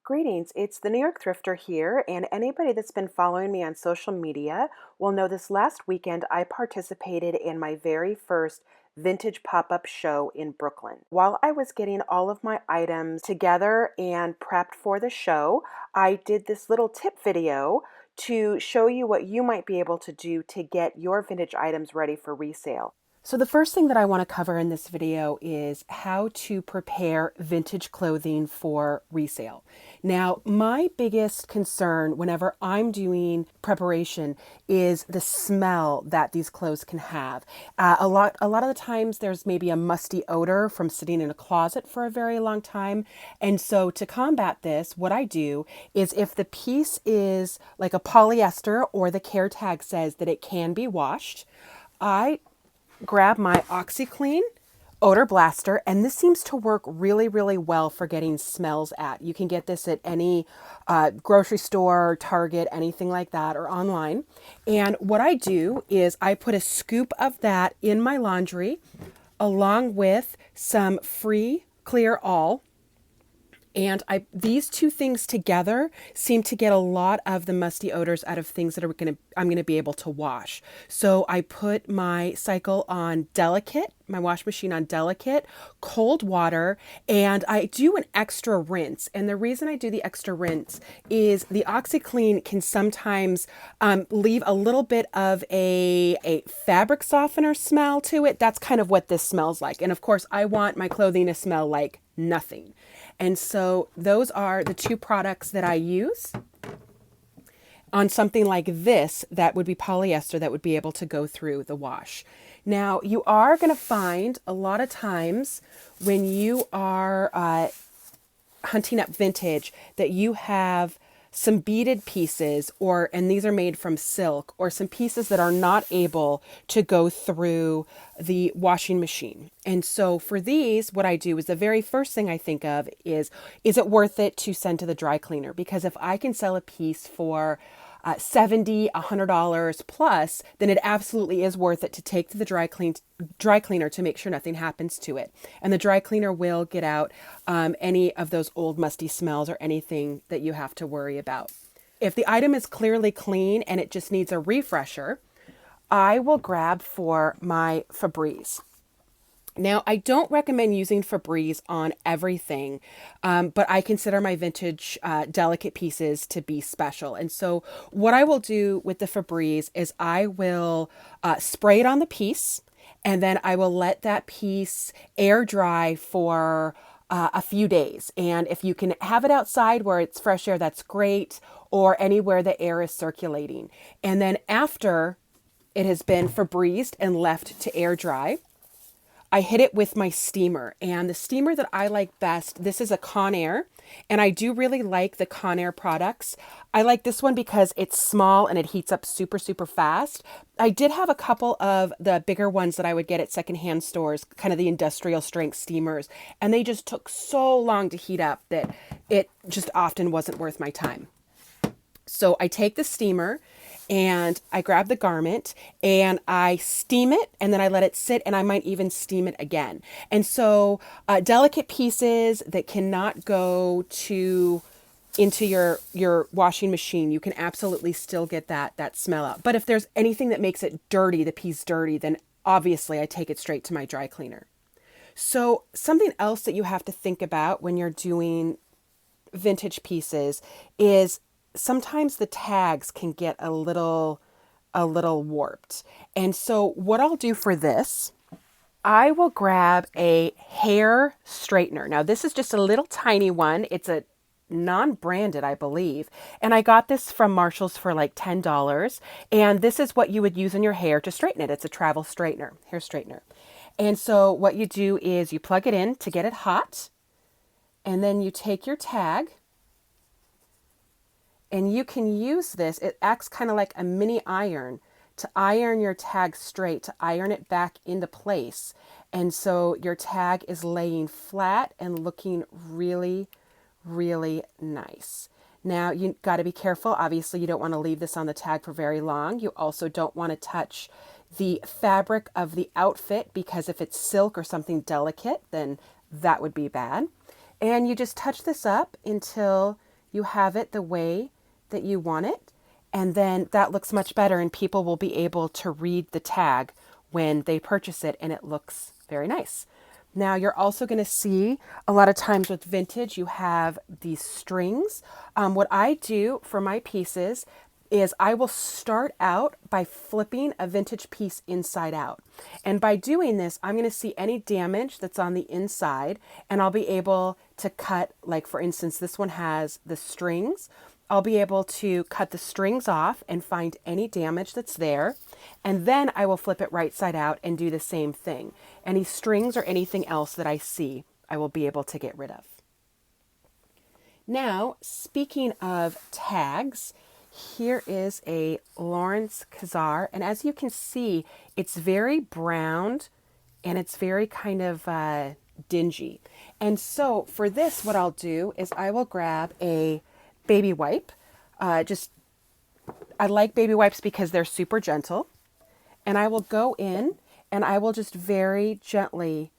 Greetings, it's the New York Thrifter here, and anybody that's been following me on social media will know this last weekend I participated in my very first vintage pop-up show in Brooklyn. While I was getting all of my items together and prepped for the show, I did this little tip video to show you what you might be able to do to get your vintage items ready for resale. So the first thing that I want to cover in this video is how to prepare vintage clothing for resale. Now, my biggest concern whenever I'm doing preparation is the smell that these clothes can have. A lot of the times there's maybe a musty odor from sitting in a closet for a very long time. And so to combat this, what I do is if the piece is like a polyester or the care tag says that it can be washed, I grab my OxiClean odor blaster, and this seems to work really, really well for getting smells at. You can get this at any grocery store, Target, anything like that, or online. And what I do is I put a scoop of that in my laundry along with some free clear all. And these two things together seem to get a lot of the musty odors out of things that I'm gonna be able to wash. So I put my cycle on delicate, my wash machine on delicate, cold water, and I do an extra rinse. And the reason I do the extra rinse is the OxiClean can sometimes leave a little bit of a fabric softener smell to it. That's kind of what this smells like. And of course, I want my clothing to smell like nothing. And so those are the two products that I use on something like this that would be polyester that would be able to go through the wash. Now, you are going to find a lot of times when you are hunting up vintage that you have some beaded pieces and these are made from silk, or some pieces that are not able to go through the washing machine. And so for these, what I do is the very first thing I think of is it worth it to send to the dry cleaner? Because if I can sell a piece for $70, $100 plus, then it absolutely is worth it to take to the dry cleaner to make sure nothing happens to it. And the dry cleaner will get out any of those old musty smells or anything that you have to worry about. If the item is clearly clean and it just needs a refresher, I will grab for my Febreze. Now, I don't recommend using Febreze on everything, but I consider my vintage delicate pieces to be special. And so what I will do with the Febreze is I will spray it on the piece, and then I will let that piece air dry for a few days. And if you can have it outside where it's fresh air, that's great, or anywhere the air is circulating. And then after it has been Febrezed and left to air dry, I hit it with my steamer, and the steamer that I like best, this is a Conair, and I do really like the Conair products. I like this one because it's small and it heats up super, super fast. I did have a couple of the bigger ones that I would get at secondhand stores, kind of the industrial strength steamers, and they just took so long to heat up that it just often wasn't worth my time. So I take the steamer and I grab the garment and I steam it, and then I let it sit, and I might even steam it again. And so delicate pieces that cannot go into your washing machine, you can absolutely still get that smell out. But if there's anything that makes it dirty, the piece dirty, then obviously I take it straight to my dry cleaner. So something else that you have to think about when you're doing vintage pieces is sometimes the tags can get a little warped. And so what I'll do for this, I will grab a hair straightener. Now this is just a little tiny one. It's a non-branded, I believe. And I got this from Marshall's for like $10. And this is what you would use in your hair to straighten it. It's a travel straightener, hair straightener. And so what you do is you plug it in to get it hot. And then you take your tag, and you can use this. It acts kind of like a mini iron to iron your tag straight, to iron it back into place. And so your tag is laying flat and looking really, really nice. Now, you got to be careful. Obviously, you don't want to leave this on the tag for very long. You also don't want to touch the fabric of the outfit, because if it's silk or something delicate, then that would be bad. And you just touch this up until you have it the way that you want it. And then that looks much better, and people will be able to read the tag when they purchase it, and it looks very nice. Now, you're also going to see a lot of times with vintage, you have these strings. What I do for my pieces is I will start out by flipping a vintage piece inside out. And by doing this, I'm going to see any damage that's on the inside, and I'll be able to cut, like for instance, this one has the strings. I'll be able to cut the strings off and find any damage that's there. And then I will flip it right side out and do the same thing. Any strings or anything else that I see, I will be able to get rid of. Now, speaking of tags, here is a Lawrence Kazar. And as you can see, it's very browned and it's very kind of dingy. And so for this, what I'll do is I will grab a baby wipe. I like baby wipes because they're super gentle. And I will go in and I will just very gently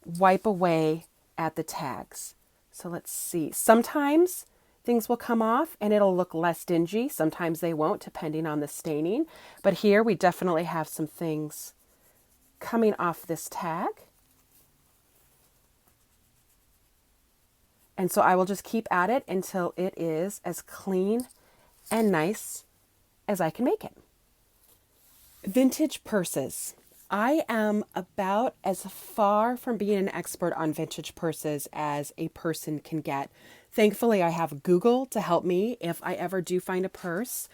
wipe away at the tags. So let's see. Sometimes things will come off and it'll look less dingy. Sometimes they won't, depending on the staining. But here we definitely have some things coming off this tag. And so I will just keep at it until it is as clean and nice as I can make it. Vintage purses. I am about as far from being an expert on vintage purses as a person can get. Thankfully, I have Google to help me if I ever do find a purse.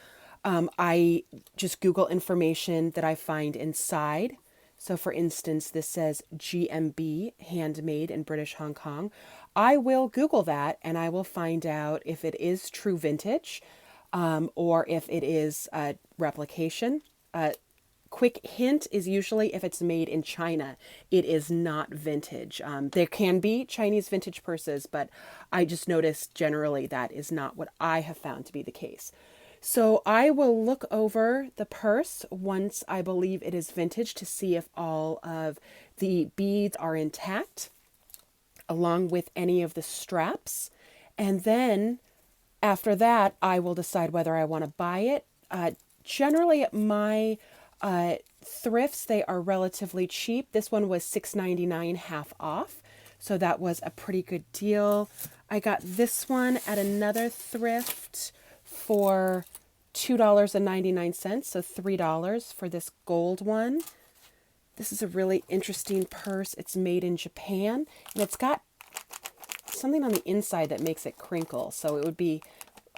I just Google information that I find inside. So for instance, this says GMB, handmade in British Hong Kong. I will Google that and I will find out if it is true vintage or if it is a replication. Quick hint is usually if it's made in China, it is not vintage. There can be Chinese vintage purses, but I just noticed generally that is not what I have found to be the case. So I will look over the purse once I believe it is vintage to see if all of the beads are intact, along with any of the straps. And then after that, I will decide whether I want to buy it. Generally at my thrifts, they are relatively cheap. This one was $6.99 half off. So that was a pretty good deal. I got this one at another thrift for $2.99, so $3 for this gold one. This is a really interesting purse. It's made in Japan, and it's got something on the inside that makes it crinkle, so it would be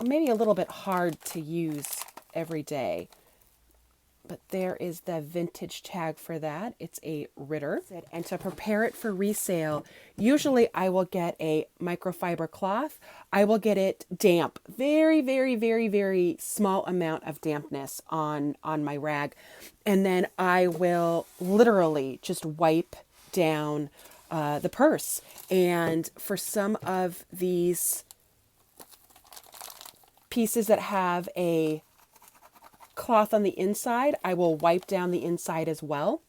maybe a little bit hard to use every day. But there is the vintage tag for that. It's a Ritter. And to prepare it for resale, usually I will get a microfiber cloth. I will get it damp, very, very, very, very small amount of dampness on my rag. And then I will literally just wipe down the purse. And for some of these pieces that have a cloth on the inside, I will wipe down the inside as well.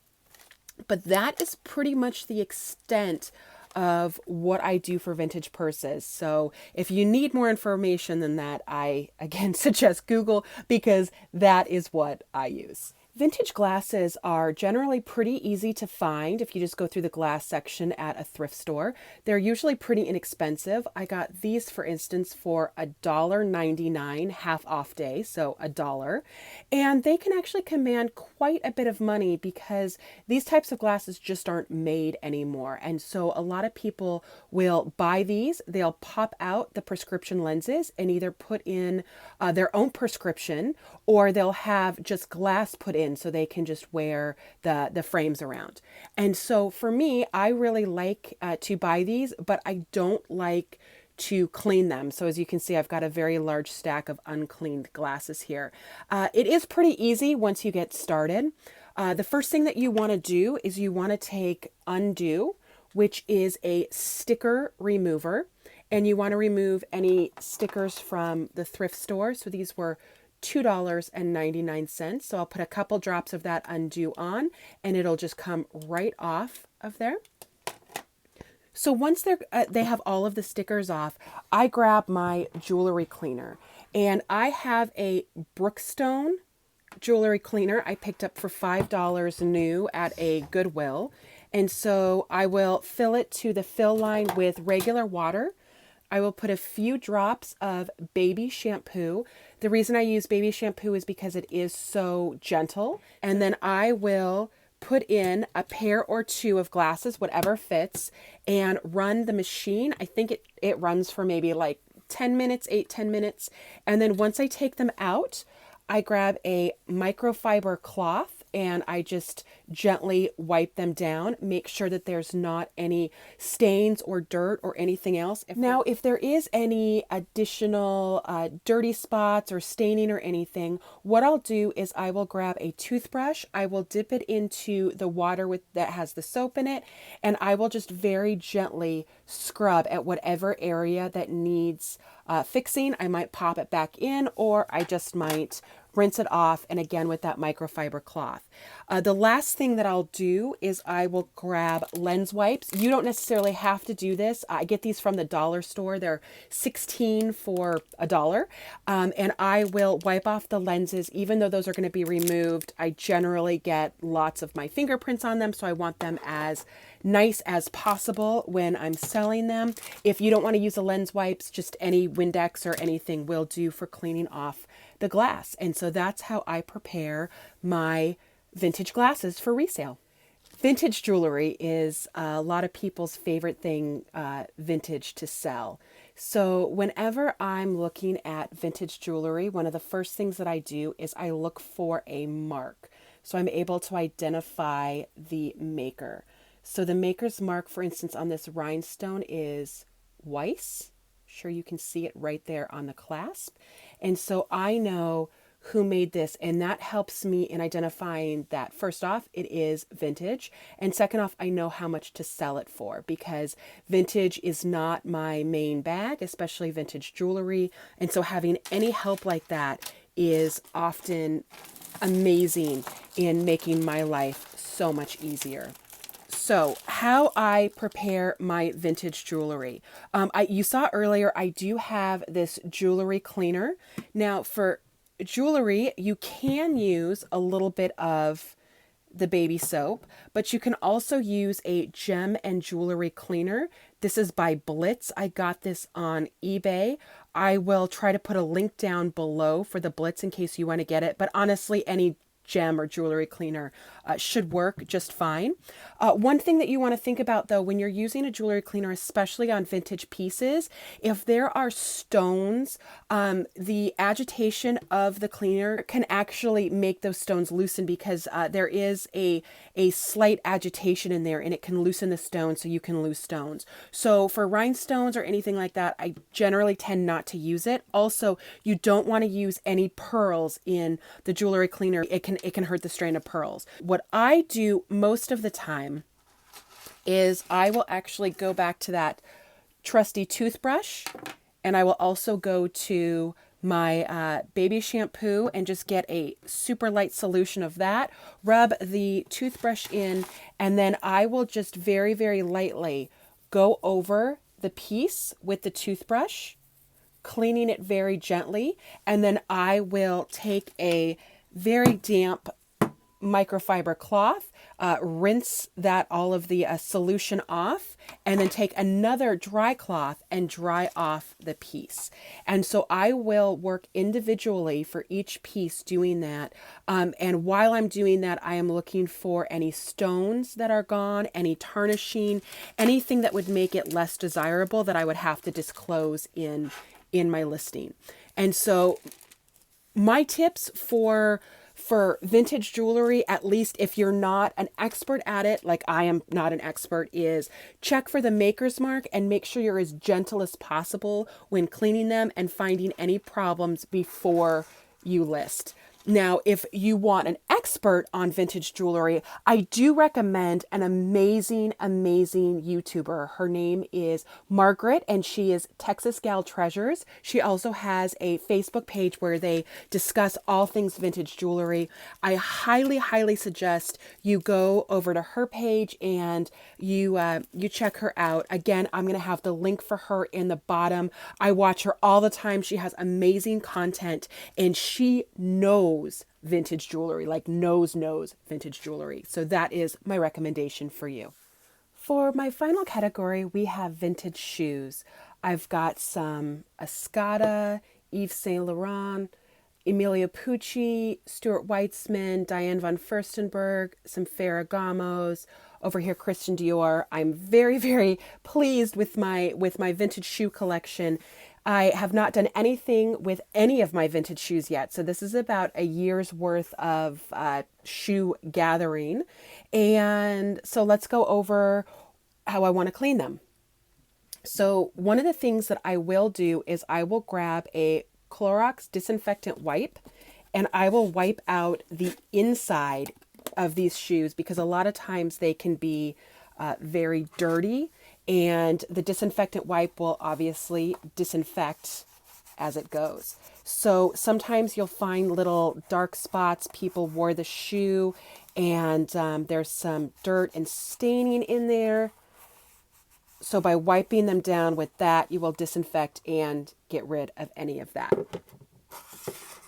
But that is pretty much the extent of what I do for vintage purses. So if you need more information than that, I again suggest Google, because that is what I use. Vintage glasses are generally pretty easy to find if you just go through the glass section at a thrift store. They're usually pretty inexpensive. I got these, for instance, for $1.99 half off day, so $1. And they can actually command quite a bit of money because these types of glasses just aren't made anymore. And so a lot of people will buy these. They'll pop out the prescription lenses and either put in their own prescription, or they'll have just glass put in so they can just wear the frames around. And so for me, I really like to buy these, but I don't like to clean them. So as you can see, I've got a very large stack of uncleaned glasses here. It is pretty easy once you get started. The first thing that you want to do is you want to take Undo, which is a sticker remover, and you want to remove any stickers from the thrift store. So these were $2.99. So I'll put a couple drops of that Undo on and it'll just come right off of there. So once they have all of the stickers off, I grab my jewelry cleaner, and I have a Brookstone jewelry cleaner I picked up for $5 new at a Goodwill. And so I will fill it to the fill line with regular water. I will put a few drops of baby shampoo. The reason I use baby shampoo is because it is so gentle. And then I will put in a pair or two of glasses, whatever fits, and run the machine. I think it runs for maybe like 10 minutes, 8-10 minutes. And then once I take them out, I grab a microfiber cloth and I just gently wipe them down, make sure that there's not any stains or dirt or anything else. Now, if there is any additional dirty spots or staining or anything, what I'll do is I will grab a toothbrush, I will dip it into the water that has the soap in it, and I will just very gently scrub at whatever area that needs fixing. I might pop it back in, or I just might rinse it off, and again with that microfiber cloth. The last thing that I'll do is I will grab lens wipes. You don't necessarily have to do this. I get these from the dollar store. They're 16 for $1. And I will wipe off the lenses. Even though those are going to be removed, I generally get lots of my fingerprints on them, so I want them as nice as possible when I'm selling them. If you don't want to use the lens wipes, just any Windex or anything will do for cleaning off the glass. And so that's how I prepare my vintage glasses for resale. Vintage jewelry is a lot of people's favorite thing, vintage to sell. So whenever I'm looking at vintage jewelry, one of the first things that I do is I look for a mark. So I'm able to identify the maker. So the maker's mark, for instance, on this rhinestone is Weiss. Sure, you can see it right there on the clasp. And so I know who made this, and that helps me in identifying that, first off, it is vintage, and second off, I know how much to sell it for, because vintage is not my main bag, especially vintage jewelry. And so having any help like that is often amazing in making my life so much easier. So how I prepare my vintage jewelry. You saw earlier, I do have this jewelry cleaner. Now for jewelry, you can use a little bit of the baby soap, but you can also use a gem and jewelry cleaner. This is by Blitz. I got this on eBay. I will try to put a link down below for the Blitz in case you want to get it, but honestly, any gem or jewelry cleaner should work just fine. One thing that you want to think about though, when you're using a jewelry cleaner, especially on vintage pieces, if there are stones, the agitation of the cleaner can actually make those stones loosen, because there is a slight agitation in there and it can loosen the stone, so you can lose stones. So for rhinestones or anything like that, I generally tend not to use it. Also, you don't want to use any pearls in the jewelry cleaner. It can hurt the strain of pearls. What I do most of the time is I will actually go back to that trusty toothbrush, and I will also go to my baby shampoo and just get a super light solution of that, rub the toothbrush in, and then I will just very, very lightly go over the piece with the toothbrush, cleaning it very gently, and then I will take a very damp microfiber cloth, rinse all of the solution off, and then take another dry cloth and dry off the piece. And so I will work individually for each piece doing that. And while I'm doing that, I am looking for any stones that are gone, any tarnishing, anything that would make it less desirable that I would have to disclose in my listing. And so my tips for vintage jewelry, at least if you're not an expert at it, like I am not an expert, is check for the maker's mark and make sure you're as gentle as possible when cleaning them and finding any problems before you list. Now, if you want an expert on vintage jewelry, I do recommend an amazing, amazing YouTuber. Her name is Margaret, and she is Texas Gal Treasures. She also has a Facebook page where they discuss all things vintage jewelry. I highly, highly suggest you go over to her page and you check her out. Again, I'm going to have the link for her in the bottom. I watch her all the time. She has amazing content, and she knows vintage jewelry, like knows vintage jewelry. So that is my recommendation for you. For my final category, we have vintage shoes. I've got some Escada, Yves Saint Laurent, Emilia Pucci, Stuart Weitzman, Diane von Furstenberg, some Ferragamos. Over here, Christian Dior. I'm very, very pleased with my vintage shoe collection. I have not done anything with any of my vintage shoes yet. So this is about a year's worth of shoe gathering. And so let's go over how I want to clean them. So one of the things that I will do is I will grab a Clorox disinfectant wipe, and I will wipe out the inside of these shoes because a lot of times they can be very dirty, and the disinfectant wipe will obviously disinfect as it goes. So sometimes you'll find little dark spots. People wore the shoe and there's some dirt and staining in there. So by wiping them down with that, you will disinfect and get rid of any of that.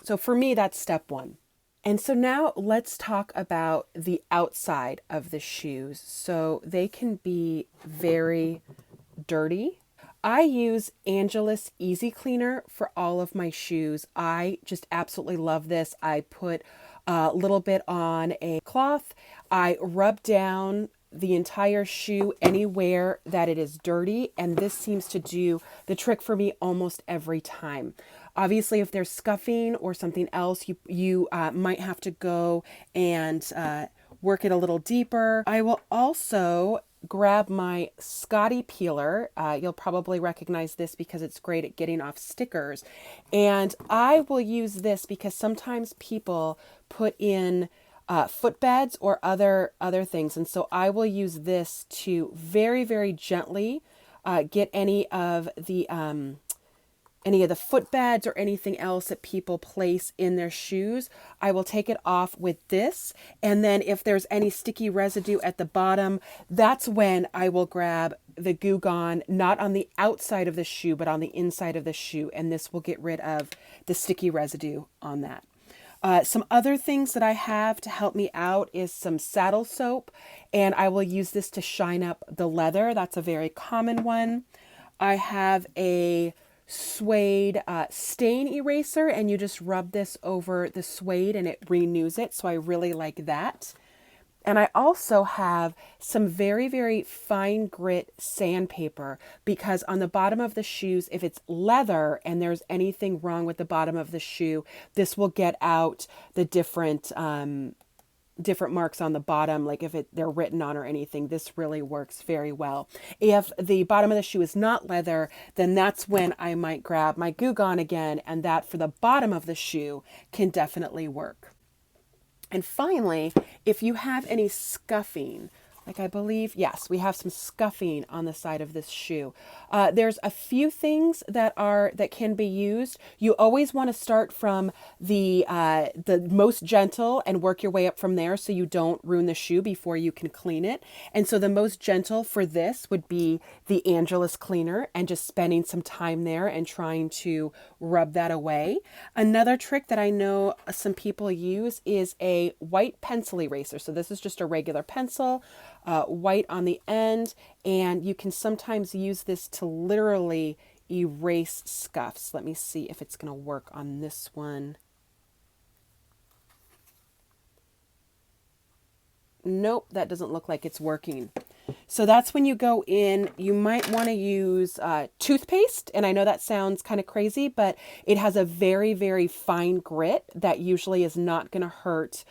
So for me, that's step one. And so now let's talk about the outside of the shoes. So they can be very dirty. I use Angelus Easy Cleaner for all of my shoes. I just absolutely love this. I put a little bit on a cloth. I rub down the entire shoe anywhere that it is dirty, and this seems to do the trick for me almost every time. Obviously, if there's scuffing or something else, you might have to go and work it a little deeper. I will also grab my Scotty peeler. You'll probably recognize this because it's great at getting off stickers. And I will use this because sometimes people put in footbeds or other things. And so I will use this to very, very gently get any of the footbeds or anything else that people place in their shoes. I will take it off with this. And then if there's any sticky residue at the bottom, that's when I will grab the Goo Gone, not on the outside of the shoe, but on the inside of the shoe. And this will get rid of the sticky residue on that. Some other things that I have to help me out is some saddle soap, and I will use this to shine up the leather. That's a very common one. I have a suede stain eraser, and you just rub this over the suede and it renews it. So I really like that. And I also have some very, very fine grit sandpaper because on the bottom of the shoes, if it's leather and there's anything wrong with the bottom of the shoe, this will get out the different marks on the bottom, like if they're written on or anything. This really works very well. If the bottom of the shoe is not leather, then that's when I might grab my Goo Gone again, and that for the bottom of the shoe can definitely work. And finally, if you have any scuffing, like I believe, yes, we have some scuffing on the side of this shoe. There's a few things that can be used. You always want to start from the most gentle and work your way up from there so you don't ruin the shoe before you can clean it. And so the most gentle for this would be the Angelus cleaner and just spending some time there and trying to rub that away. Another trick that I know some people use is a white pencil eraser. So this is just a regular pencil. White on the end, and you can sometimes use this to literally erase scuffs. Let me see if it's going to work on this one. Nope, that doesn't look like it's working. So that's when you go in, you might want to use toothpaste. And I know that sounds kind of crazy, but it has a very, very fine grit that usually is not going to hurt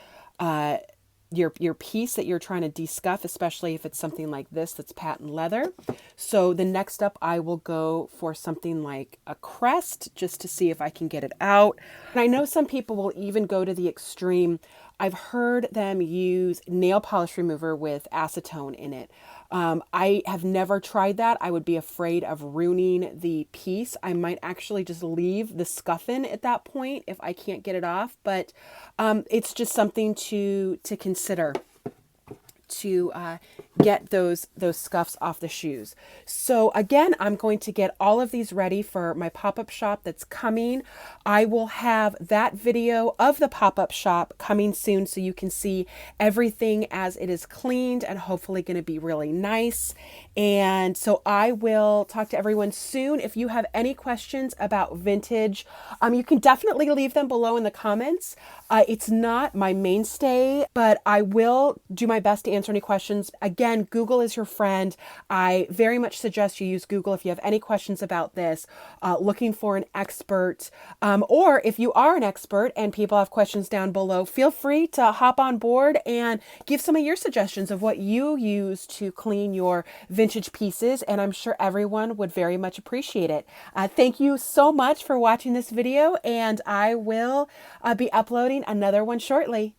your piece that you're trying to de-scuff, especially if it's something like this that's patent leather. So the next up, I will go for something like a crest just to see if I can get it out. And I know some people will even go to the extreme. I've heard them use nail polish remover with acetone in it. I have never tried that. I would be afraid of ruining the piece. I might actually just leave the scuff in at that point if I can't get it off. But it's just something to consider to get those scuffs off the shoes. So again, I'm going to get all of these ready for my pop-up shop that's coming. I will have that video of the pop-up shop coming soon so you can see everything as it is cleaned and hopefully going to be really nice. And so I will talk to everyone soon. If you have any questions about vintage, you can definitely leave them below in the comments. It's not my mainstay, but I will do my best to answer any questions. Again, Google is your friend. I very much suggest you use Google if you have any questions about this, looking for an expert, or if you are an expert and people have questions down below, feel free to hop on board and give some of your suggestions of what you use to clean your vintage pieces, and I'm sure everyone would very much appreciate it. Thank you so much for watching this video, and I will be uploading another one shortly.